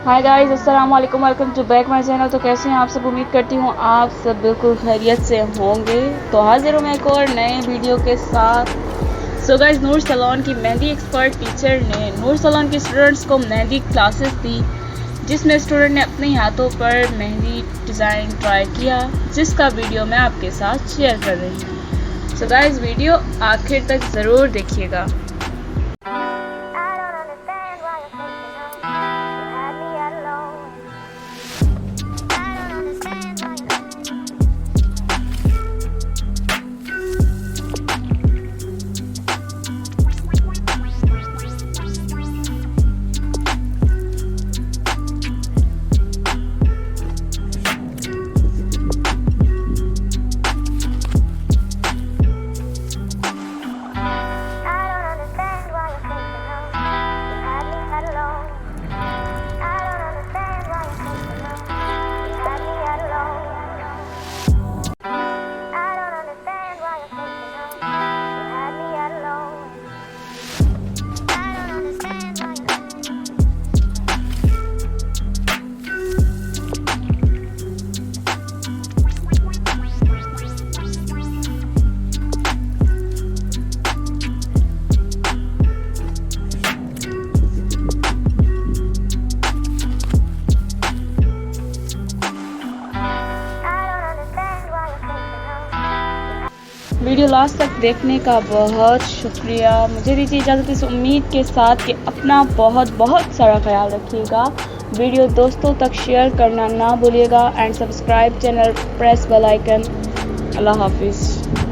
हाय guys, अस्सलाम वालेकुम, welcome to back my channel. तो कैसे हैं आप सब? उम्मीद करती हूँ आप सब बिल्कुल खैरियत से होंगे। तो हाजिर हूँ मैं एक और नए वीडियो के साथ। सो गाइस, नूर सलोन की मेहंदी एक्सपर्ट टीचर ने नूर सलोन के स्टूडेंट्स को मेहंदी क्लासेस दी, जिसमें स्टूडेंट ने अपने हाथों पर मेहंदी डिज़ाइन ट्राई किया, जिसका वीडियो मैं आपके साथ शेयर कर रही हूँ। सो गाइस, वीडियो आखिर तक ज़रूर देखिएगा। वीडियो लास्ट तक देखने का बहुत शुक्रिया। मुझे दीजिए इजाज़त इस उम्मीद के साथ कि अपना बहुत बहुत सारा ख्याल रखिएगा। वीडियो दोस्तों तक शेयर करना ना भूलिएगा and subscribe channel, press bell icon. अल्लाह हाफिज़।